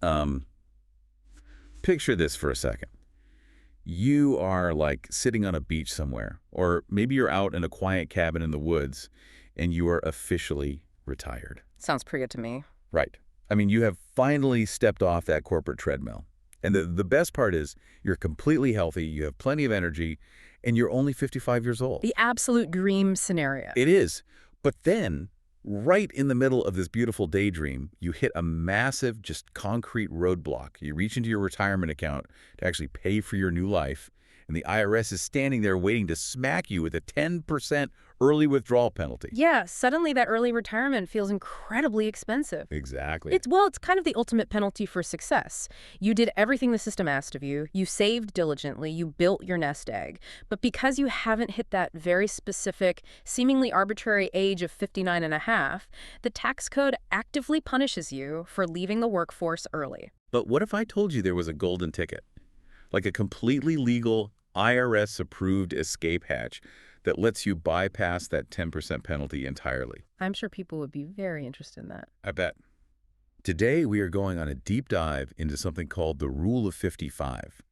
Um, Picture this for a second. You are like sitting on a beach somewhere, or maybe you're out in a quiet cabin in the woods, and you are officially retired. Sounds pretty good to me. Right. I mean, you have finally stepped off that corporate treadmill. And the best part is you're completely healthy, you have plenty of energy, and you're only 55 years old. The absolute dream scenario. It is. But then, right in the middle of this beautiful daydream, you hit a massive, just concrete roadblock. You reach into your retirement account to actually pay for your new life, and the IRS is standing there waiting to smack you with a 10% early withdrawal penalty. Yeah, suddenly that early retirement feels incredibly expensive. Exactly. It's kind of the ultimate penalty for success. You did everything the system asked of you, you saved diligently, you built your nest egg. But because you haven't hit that very specific, seemingly arbitrary age of 59 and a half, the tax code actively punishes you for leaving the workforce early. But what if I told you there was a golden ticket? Like a completely legal, IRS-approved escape hatch that lets you bypass that 10% penalty entirely. I'm sure people would be very interested in that. I bet. Today, we are going on a deep dive into something called the Rule of 55.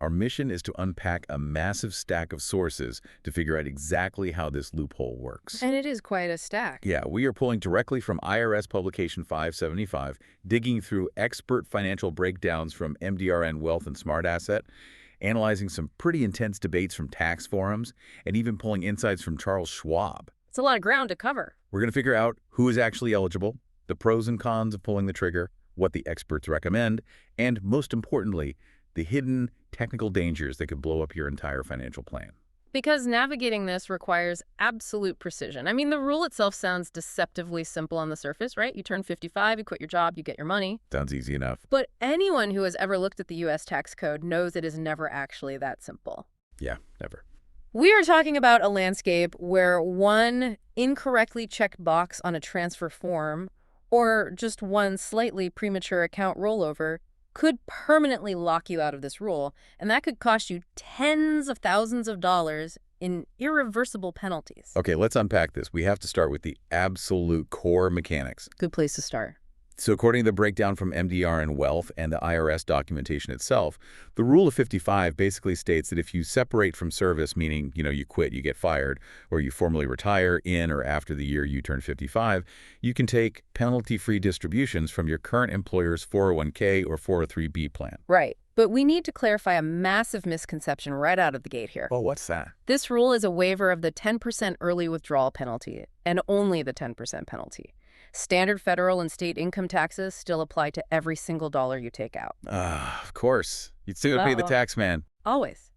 Our mission is to unpack a massive stack of sources to figure out exactly how this loophole works. And it is quite a stack. Yeah, we are pulling directly from IRS Publication 575, digging through expert financial breakdowns from MDRN Wealth and Smart Asset, analyzing some pretty intense debates from tax forums, and even pulling insights from Charles Schwab. It's a lot of ground to cover. We're going to figure out who is actually eligible, the pros and cons of pulling the trigger, what the experts recommend, and most importantly, the hidden technical dangers that could blow up your entire financial plan. Because navigating this requires absolute precision. I mean, the rule itself sounds deceptively simple on the surface, right? You turn 55, you quit your job, you get your money. Sounds easy enough. But anyone who has ever looked at the U.S. tax code knows it is never actually that simple. Yeah, never. We are talking about a landscape where one incorrectly checked box on a transfer form or just one slightly premature account rollover could permanently lock you out of this rule, and that could cost you tens of thousands of dollars in irreversible penalties. Okay, let's unpack this. We have to start with the absolute core mechanics. Good place to start. So according to the breakdown from MDRN Wealth and the IRS documentation itself, the Rule of 55 basically states that if you separate from service, meaning, you quit, you get fired, or you formally retire in or after the year you turn 55, you can take penalty-free distributions from your current employer's 401k or 403b plan. Right. But we need to clarify a massive misconception right out of the gate here. Oh, what's that? This rule is a waiver of the 10% early withdrawal penalty, and only the 10% penalty. Standard federal and state income taxes still apply to every single dollar you take out. Of course. You'd still pay the tax man. Always.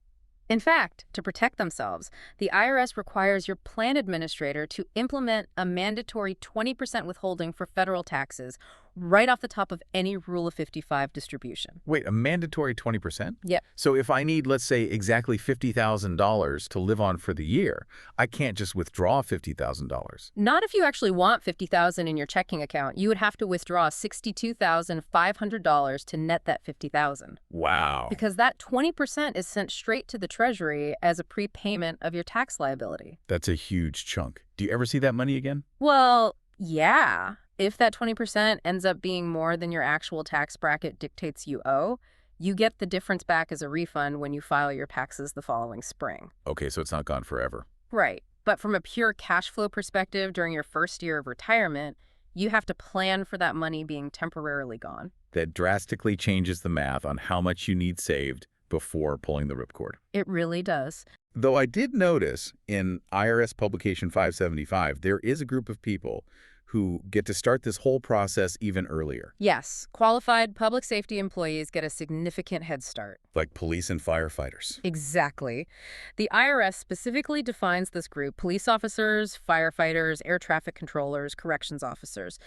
In fact, to protect themselves, the IRS requires your plan administrator to implement a mandatory 20% withholding for federal taxes right off the top of any Rule of 55 distribution. Wait, a mandatory 20%? Yep. So if I need, let's say, exactly $50,000 to live on for the year, I can't just withdraw $50,000. Not if you actually want $50,000 in your checking account. You would have to withdraw $62,500 to net that $50,000. Wow. Because that 20% is sent straight to the Treasury as a prepayment of your tax liability. That's a huge chunk. Do you ever see that money again? Well, yeah. If that 20% ends up being more than your actual tax bracket dictates you owe, you get the difference back as a refund when you file your taxes the following spring. Okay, so it's not gone forever. Right. But from a pure cash flow perspective, during your first year of retirement, you have to plan for that money being temporarily gone. That drastically changes the math on how much you need saved before pulling the ripcord. It really does. Though I did notice in IRS Publication 575, there is a group of people who get to start this whole process even earlier. Yes, qualified public safety employees get a significant head start. Like police and firefighters. Exactly. The IRS specifically defines this group: police officers, firefighters, air traffic controllers, corrections officers.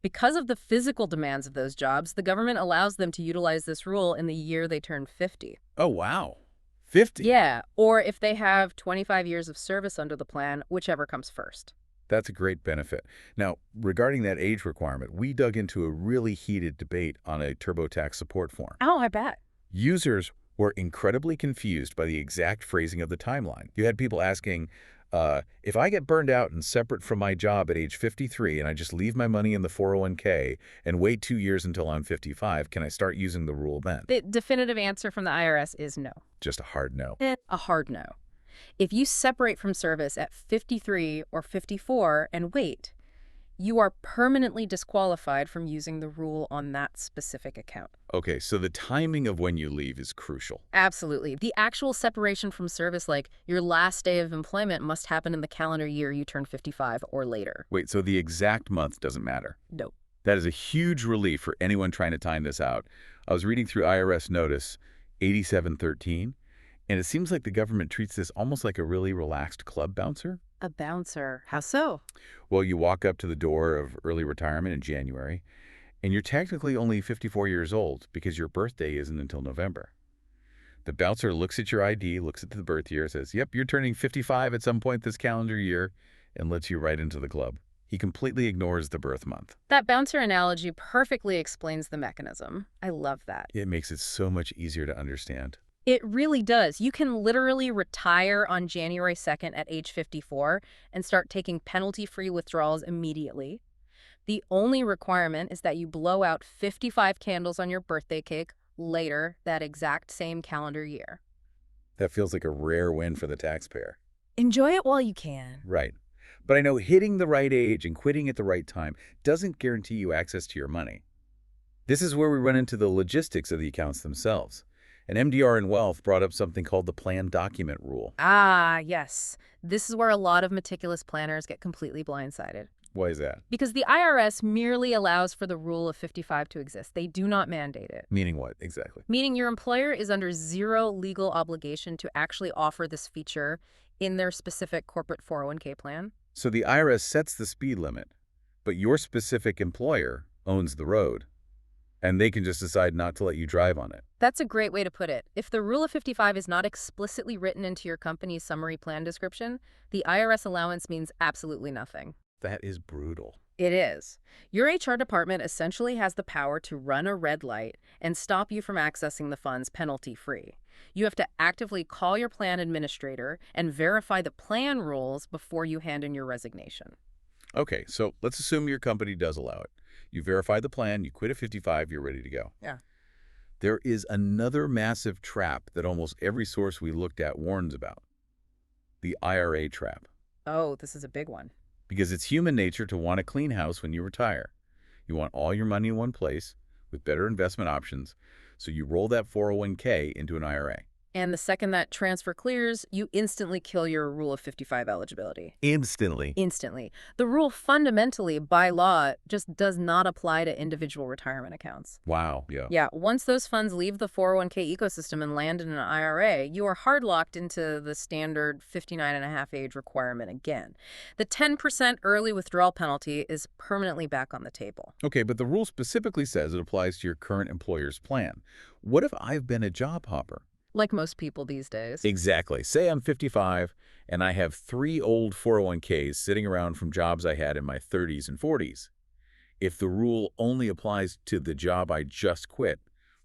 Because of the physical demands of those jobs, the government allows them to utilize this rule in the year they turn 50. Oh, wow. 50? Yeah, or if they have 25 years of service under the plan, whichever comes first. That's a great benefit. Now, regarding that age requirement, we dug into a really heated debate on a TurboTax support form. Oh, I bet. Users were incredibly confused by the exact phrasing of the timeline. You had people asking, If I get burned out and separate from my job at age 53 and I just leave my money in the 401k and wait 2 years until I'm 55, can I start using the rule then? The definitive answer from the IRS is no. Just a hard no. A hard no. If you separate from service at 53 or 54 and wait, you are permanently disqualified from using the rule on that specific account. Okay, so the timing of when you leave is crucial. Absolutely. The actual separation from service, like your last day of employment, must happen in the calendar year you turn 55 or later. Wait, so the exact month doesn't matter? No. That is a huge relief for anyone trying to time this out. I was reading through IRS Notice 8713, and it seems like the government treats this almost like a really relaxed club bouncer. A bouncer. How so? Well, you walk up to the door of early retirement in January, and you're technically only 54 years old because your birthday isn't until November. The bouncer looks at your ID, looks at the birth year, says, yep, you're turning 55 at some point this calendar year, and lets you right into the club. He completely ignores the birth month. That bouncer analogy perfectly explains the mechanism. I love that. It makes it so much easier to understand. It really does. You can literally retire on January 2nd at age 54 and start taking penalty-free withdrawals immediately. The only requirement is that you blow out 55 candles on your birthday cake later that exact same calendar year. That feels like a rare win for the taxpayer. Enjoy it while you can. Right. But I know hitting the right age and quitting at the right time doesn't guarantee you access to your money. This is where we run into the logistics of the accounts themselves. And MDR and Wealth brought up something called the plan document rule. Ah, yes. This is where a lot of meticulous planners get completely blindsided. Why is that? Because the IRS merely allows for the rule of 55 to exist. They do not mandate it. Meaning what, exactly? Meaning your employer is under zero legal obligation to actually offer this feature in their specific corporate 401k plan. So the IRS sets the speed limit, but your specific employer owns the road, and they can just decide not to let you drive on it. That's a great way to put it. If the rule of 55 is not explicitly written into your company's summary plan description, the IRS allowance means absolutely nothing. That is brutal. It is. Your HR department essentially has the power to run a red light and stop you from accessing the funds penalty-free. You have to actively call your plan administrator and verify the plan rules before you hand in your resignation. Okay, so let's assume your company does allow it. You verify the plan, you quit at 55, you're ready to go. Yeah. There is another massive trap that almost every source we looked at warns about. The IRA trap. Oh, this is a big one. Because it's human nature to want a clean house when you retire. You want all your money in one place with better investment options, so you roll that 401k into an IRA. And the second that transfer clears, you instantly kill your Rule of 55 eligibility. Instantly. Instantly. The rule fundamentally, by law, just does not apply to individual retirement accounts. Wow. Yeah. Yeah, once those funds leave the 401k ecosystem and land in an IRA, you are hard-locked into the standard 59.5 age requirement again. The 10% early withdrawal penalty is permanently back on the table. Okay, but the rule specifically says it applies to your current employer's plan. What if I've been a job hopper? Like most people these days. Exactly. Say I'm 55 and I have 3 old 401ks sitting around from jobs I had in my 30s and 40s. If the rule only applies to the job I just quit,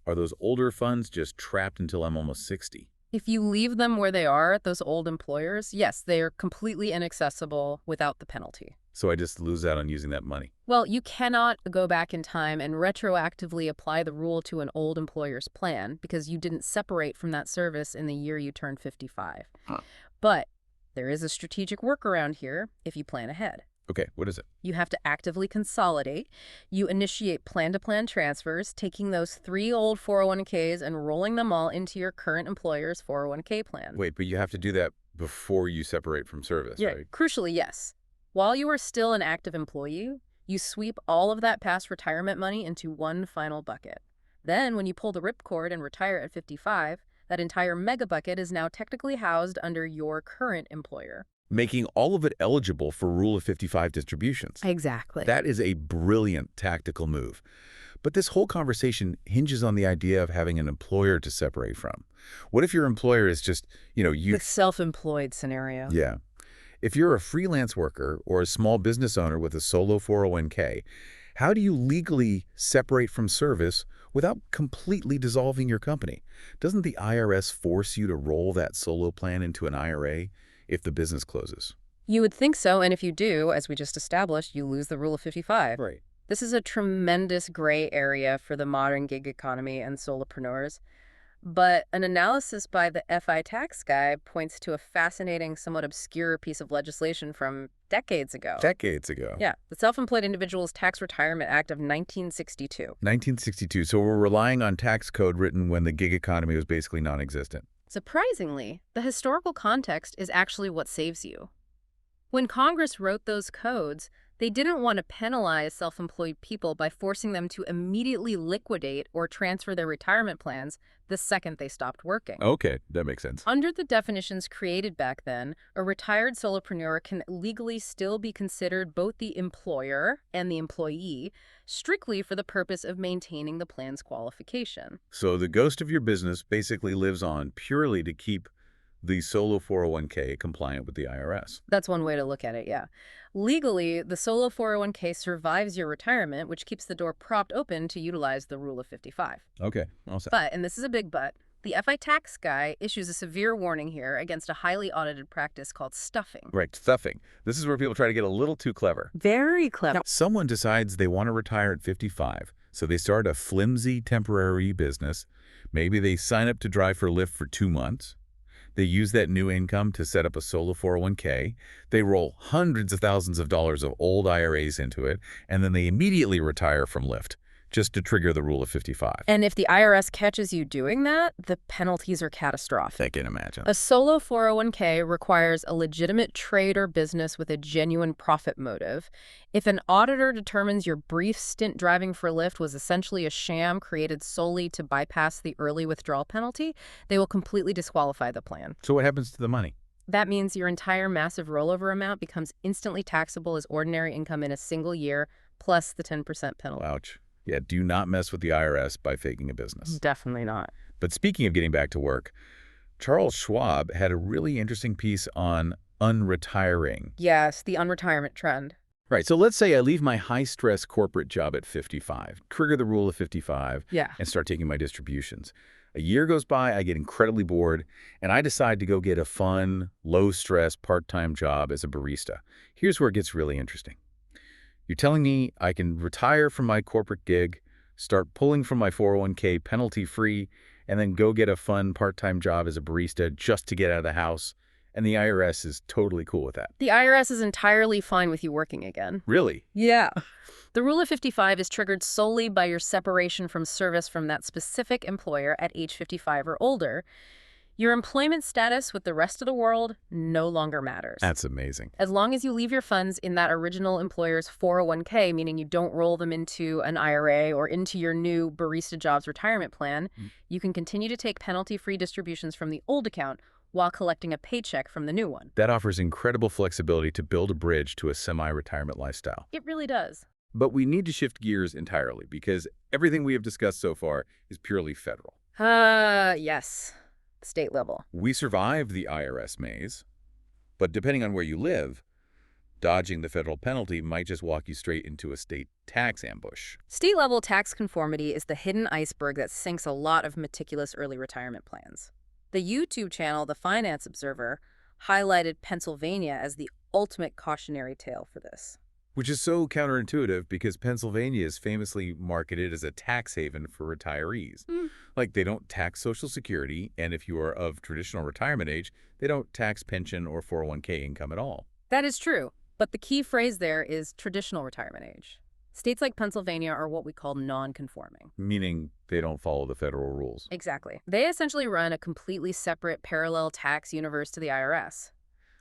are those older funds just trapped until I'm almost 60? If you leave them where they are at those old employers, yes, they are completely inaccessible without the penalty. So I just lose out on using that money. Well, you cannot go back in time and retroactively apply the rule to an old employer's plan because you didn't separate from that service in the year you turned 55. Huh. But there is a strategic workaround here if you plan ahead. Okay, what is it? You have to actively consolidate. You initiate plan-to-plan transfers, taking those 3 old 401ks and rolling them all into your current employer's 401k plan. Wait, but you have to do that before you separate from service, right? Crucially, yes. While you are still an active employee, you sweep all of that past retirement money into one final bucket. Then, when you pull the ripcord and retire at 55, that entire mega bucket is now technically housed under your current employer. Making all of it eligible for Rule of 55 distributions. Exactly. That is a brilliant tactical move. But this whole conversation hinges on the idea of having an employer to separate from. What if your employer is just, The self-employed scenario. Yeah. If you're a freelance worker or a small business owner with a solo 401k, how do you legally separate from service without completely dissolving your company? Doesn't the IRS force you to roll that solo plan into an IRA if the business closes. You would think so, and if you do, as we just established, you lose the Rule of 55. Right. This is a tremendous gray area for the modern gig economy and solopreneurs. But an analysis by the FI Tax Guy points to a fascinating, somewhat obscure piece of legislation from decades ago. Decades ago. Yeah, the Self-Employed Individuals Tax Retirement Act of 1962. 1962. So we're relying on tax code written when the gig economy was basically non-existent. Surprisingly, the historical context is actually what saves you. When Congress wrote those codes, they didn't want to penalize self-employed people by forcing them to immediately liquidate or transfer their retirement plans the second they stopped working. Okay, that makes sense. Under the definitions created back then, a retired solopreneur can legally still be considered both the employer and the employee, strictly for the purpose of maintaining the plan's qualification. So the ghost of your business basically lives on purely to keep the solo 401k compliant with the IRS. That's one way to look at it, yeah. Legally, the solo 401k survives your retirement, which keeps the door propped open to utilize the Rule of 55. Okay, all set. But, and this is a big but, the FI Tax Guy issues a severe warning here against a highly audited practice called stuffing. Right, stuffing. This is where people try to get a little too clever. Very clever. Someone decides they want to retire at 55, so they start a flimsy temporary business. Maybe they sign up to drive for Lyft for 2 months. They use that new income to set up a solo 401k. They roll hundreds of thousands of dollars of old IRAs into it, and then they immediately retire from Lyft, just to trigger the Rule of 55. And if the IRS catches you doing that, the penalties are catastrophic. I can imagine. A solo 401k requires a legitimate trade or business with a genuine profit motive. If an auditor determines your brief stint driving for Lyft was essentially a sham created solely to bypass the early withdrawal penalty, they will completely disqualify the plan. So what happens to the money? That means your entire massive rollover amount becomes instantly taxable as ordinary income in a single year, plus the 10% penalty. Ouch. Yeah, do not mess with the IRS by faking a business. Definitely not. But speaking of getting back to work, Charles Schwab had a really interesting piece on unretiring. Yes, the unretirement trend. Right, so let's say I leave my high-stress corporate job at 55, trigger the Rule of 55, Yeah. and start taking my distributions. A year goes by, I get incredibly bored, and I decide to go get a fun, low-stress, part-time job as a barista. Here's where it gets really interesting. You're telling me I can retire from my corporate gig, start pulling from my 401k penalty-free, and then go get a fun part-time job as a barista just to get out of the house, and the IRS is totally cool with that. The IRS is entirely fine with you working again. Really? Yeah. The Rule of 55 is triggered solely by your separation from service from that specific employer at age 55 or older. Your employment status with the rest of the world no longer matters. That's amazing. As long as you leave your funds in that original employer's 401k, meaning you don't roll them into an IRA or into your new barista jobs retirement plan, you can continue to take penalty-free distributions from the old account while collecting a paycheck from the new one. That offers incredible flexibility to build a bridge to a semi-retirement lifestyle. It really does. But we need to shift gears entirely because everything we have discussed so far is purely federal. Yes. State level. We survived the IRS maze, but depending on where you live, dodging the federal penalty might just walk you straight into a state tax ambush. State-level tax conformity is the hidden iceberg that sinks a lot of meticulous early retirement plans. The YouTube channel, The Finance Observer, highlighted Pennsylvania as the ultimate cautionary tale for this. Which is so counterintuitive because Pennsylvania is famously marketed as a tax haven for retirees. Like, they don't tax Social Security, and if you are of traditional retirement age, they don't tax pension or 401k income at all. That is true, but the key phrase there is traditional retirement age. States like Pennsylvania are what we call non-conforming. Meaning they don't follow the federal rules. Exactly. They essentially run a completely separate parallel tax universe to the IRS.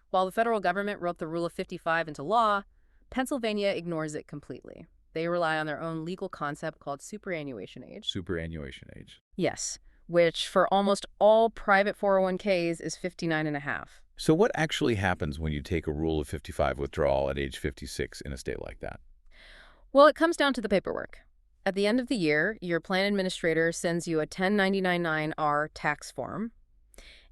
While the federal government wrote the Rule of 55 into law, Pennsylvania ignores it completely. They rely on their own legal concept called superannuation age. Superannuation age. Yes, which for almost all private 401ks is 59 and a half. So what actually happens when you take a Rule of 55 withdrawal at age 56 in a state like that? Well, it comes down to the paperwork. At the end of the year, your plan administrator sends you a 1099-9R tax form.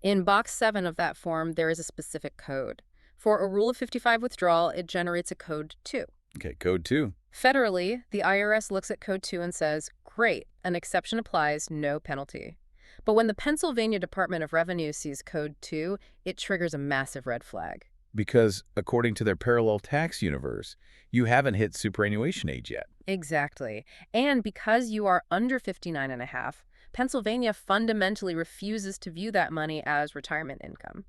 In box 7 of that form, there is a specific code. For a Rule of 55 withdrawal, it generates a code 2. Okay, code 2. Federally, the IRS looks at code 2 and says, great, an exception applies, no penalty. But when the Pennsylvania Department of Revenue sees Code 2, it triggers a massive red flag. Because according to their parallel tax universe, you haven't hit superannuation age yet. Exactly. And because you are under 59 and a half, Pennsylvania fundamentally refuses to view that money as retirement income.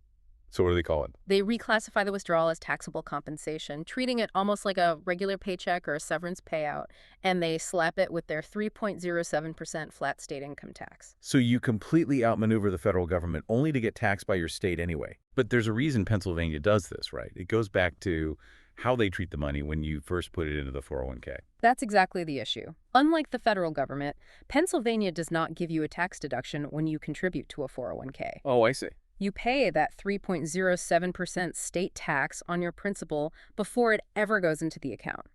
So what do they call it? They reclassify the withdrawal as taxable compensation, treating it almost like a regular paycheck or a severance payout, and they slap it with their 3.07% flat state income tax. So you completely outmaneuver the federal government only to get taxed by your state anyway. But there's a reason Pennsylvania does this, right? It goes back to how they treat the money when you first put it into the 401k. That's exactly the issue. Unlike the federal government, Pennsylvania does not give you a tax deduction when you contribute to a 401k. Oh, I see. You pay that 3.07% state tax on your principal before it ever goes into the account.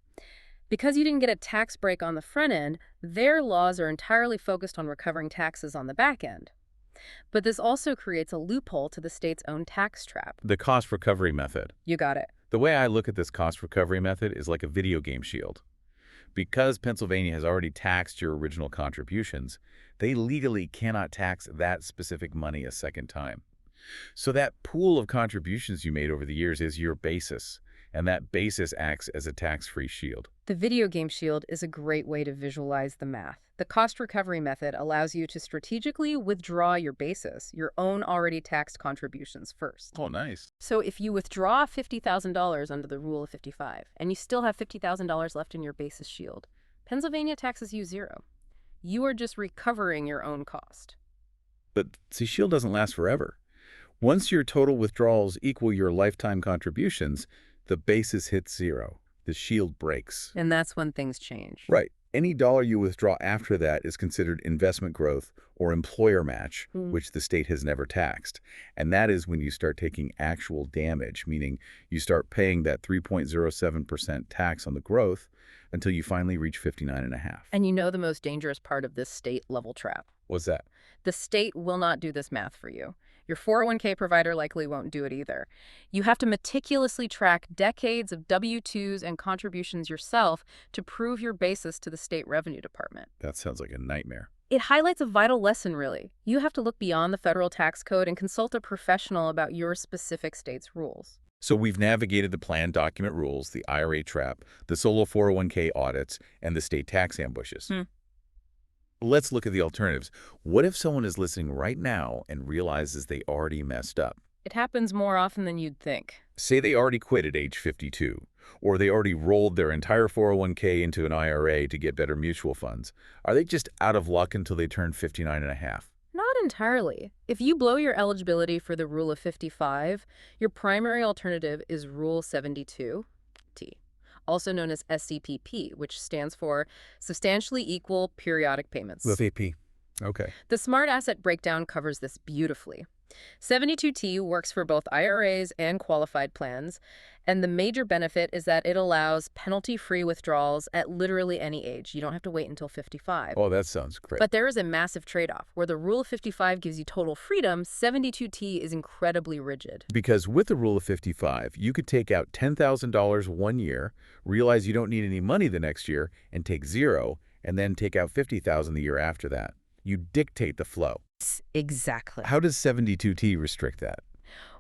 Because you didn't get a tax break on the front end, their laws are entirely focused on recovering taxes on the back end. But this also creates a loophole to the state's own tax trap. The cost recovery method. You got it. The way I look at this cost recovery method is like a video game shield. Because Pennsylvania has already taxed your original contributions, they legally cannot tax that specific money a second time. So that pool of contributions you made over the years is your basis, and that basis acts as a tax-free shield. The video game shield is a great way to visualize the math. The cost recovery method allows you to strategically withdraw your basis, your own already taxed contributions first. Oh, nice. So if you withdraw $50,000 under the Rule of 55, and you still have $50,000 left in your basis shield, Pennsylvania taxes you zero. You are just recovering your own cost. But see, shield doesn't last forever. Once your total withdrawals equal your lifetime contributions, the basis hits zero. The shield breaks. And that's when things change. Right. Any dollar you withdraw after that is considered investment growth or employer match, which the state has never taxed. And that is when you start taking actual damage, meaning you start paying that 3.07% tax on the growth until you finally reach 59.5. And you know the most dangerous part of this state-level trap? What's that? The state will not do this math for you. Your 401k provider likely won't do it either. You have to meticulously track decades of W-2s and contributions yourself to prove your basis to the state revenue department. That sounds like a nightmare. It highlights a vital lesson, really. You have to look beyond the federal tax code and consult a professional about your specific state's rules. So we've navigated the plan document rules, the IRA trap, the solo 401k audits, and the state tax ambushes. Let's look at the alternatives. What if someone is listening right now and realizes they already messed up? It happens more often than you'd think. Say they already quit at age 52, or they already rolled their entire 401k into an IRA to get better mutual funds. Are they just out of luck until they turn 59.5? Not entirely. If you blow your eligibility for the Rule of 55, your primary alternative is Rule 72T, also known as SCPP, which stands for Substantially Equal Periodic Payments. The VP. Okay. The Smart Asset Breakdown covers this beautifully. 72T works for both IRAs and qualified plans, and the major benefit is that it allows penalty-free withdrawals at literally any age. You don't have to wait until 55. Oh, that sounds great. But there is a massive trade-off. Where the Rule of 55 gives you total freedom, 72T is incredibly rigid. Because with the Rule of 55, you could take out $10,000 one year, realize you don't need any money the next year, and take zero, and then take out $50,000 the year after that. You dictate the flow. Exactly. How does 72T restrict that?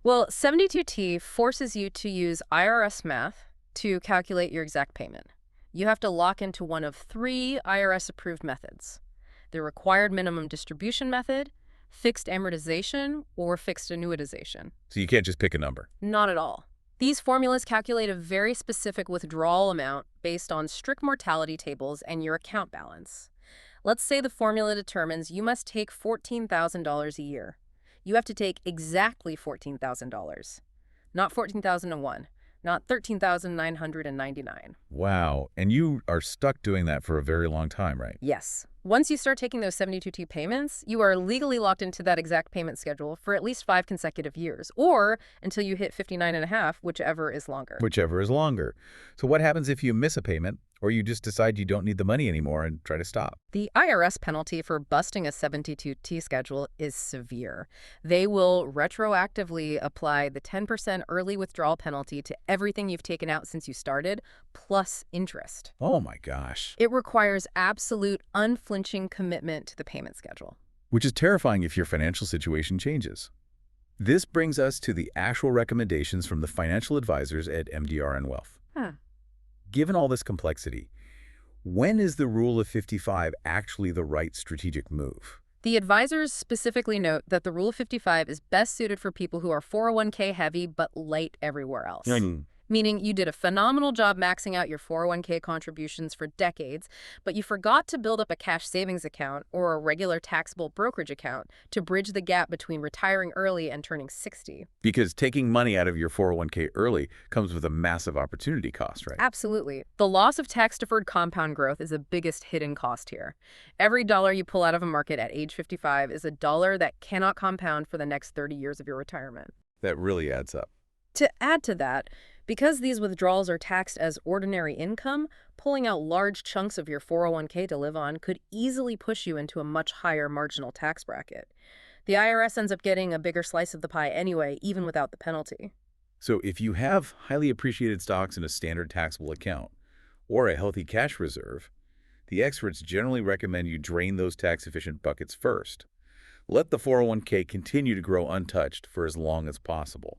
Well, 72T forces you to use IRS math to calculate your exact payment. You have to lock into one of 3 IRS-approved methods: the required minimum distribution method, fixed amortization, or fixed annuitization. So you can't just pick a number. Not at all. These formulas calculate a very specific withdrawal amount based on strict mortality tables and your account balance. Let's say the formula determines you must take $14,000 a year. You have to take exactly $14,000, not $14,001, not $13,999. Wow. And you are stuck doing that for a very long time, right? Yes. Once you start taking those 72T payments, you are legally locked into that exact payment schedule for at least 5 consecutive years, or until you hit 59.5, whichever is longer. Whichever is longer. So what happens if you miss a payment, or you just decide you don't need the money anymore and try to stop? The IRS penalty for busting a 72T schedule is severe. They will retroactively apply the 10% early withdrawal penalty to everything you've taken out since you started, plus interest. Oh my gosh. It requires absolute, unflinching commitment to the payment schedule. which is terrifying if your financial situation changes. This brings us to the actual recommendations from the financial advisors at MDR and Wealth. Huh. Given all this complexity, when is the Rule of 55 actually the right strategic move? The advisors specifically note that the Rule of 55 is best suited for people who are 401k heavy but light everywhere else. Meaning you did a phenomenal job maxing out your 401k contributions for decades, but you forgot to build up a cash savings account or a regular taxable brokerage account to bridge the gap between retiring early and turning 60. Because taking money out of your 401k early comes with a massive opportunity cost, right? Absolutely. The loss of tax-deferred compound growth is the biggest hidden cost here. Every dollar you pull out of a market at age 55 is a dollar that cannot compound for the next 30 years of your retirement. That really adds up. To add to that, because these withdrawals are taxed as ordinary income, pulling out large chunks of your 401k to live on could easily push you into a much higher marginal tax bracket. The IRS ends up getting a bigger slice of the pie anyway, even without the penalty. So if you have highly appreciated stocks in a standard taxable account or a healthy cash reserve, the experts generally recommend you drain those tax-efficient buckets first. Let the 401k continue to grow untouched for as long as possible.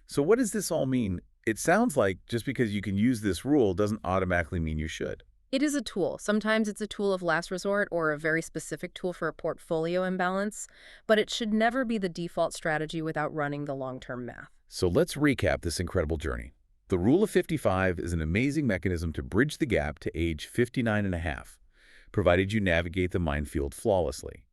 So what does this all mean? It sounds like just because you can use this rule doesn't automatically mean you should. It is a tool. Sometimes it's a tool of last resort or a very specific tool for a portfolio imbalance, but it should never be the default strategy without running the long-term math. So let's recap this incredible journey. The Rule of 55 is an amazing mechanism to bridge the gap to age 59 and a half, provided you navigate the minefield flawlessly.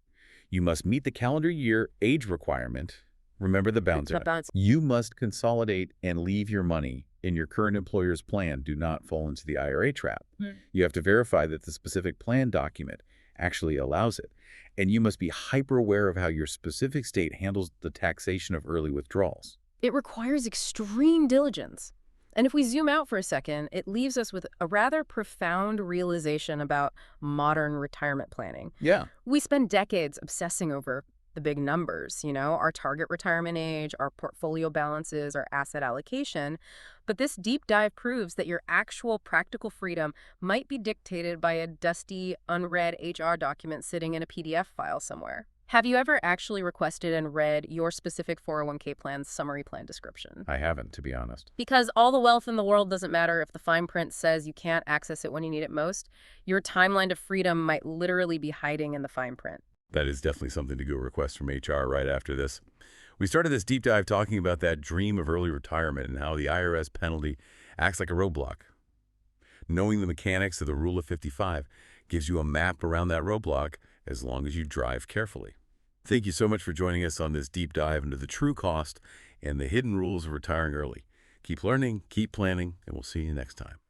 You must meet the calendar year age requirement. Remember the bouncer. You must consolidate and leave your money in your current employer's plan. Do not fall into the IRA trap. You have to verify that the specific plan document actually allows it. And you must be hyper aware of how your specific state handles the taxation of early withdrawals. It requires extreme diligence. And if we zoom out for a second, it leaves us with a rather profound realization about modern retirement planning. Yeah. We spend decades obsessing over the big numbers, our target retirement age, our portfolio balances, our asset allocation. But this deep dive proves that your actual practical freedom might be dictated by a dusty, unread HR document sitting in a PDF file somewhere. Have you ever actually requested and read your specific 401k plan's summary plan description? I haven't, to be honest. Because all the wealth in the world doesn't matter if the fine print says you can't access it when you need it most. Your timeline to freedom might literally be hiding in the fine print. That is definitely something to go request from HR right after this. We started this deep dive talking about that dream of early retirement and how the IRS penalty acts like a roadblock. Knowing the mechanics of the Rule of 55 gives you a map around that roadblock as long as you drive carefully. Thank you so much for joining us on this deep dive into the true cost and the hidden rules of retiring early. Keep learning, keep planning, and we'll see you next time.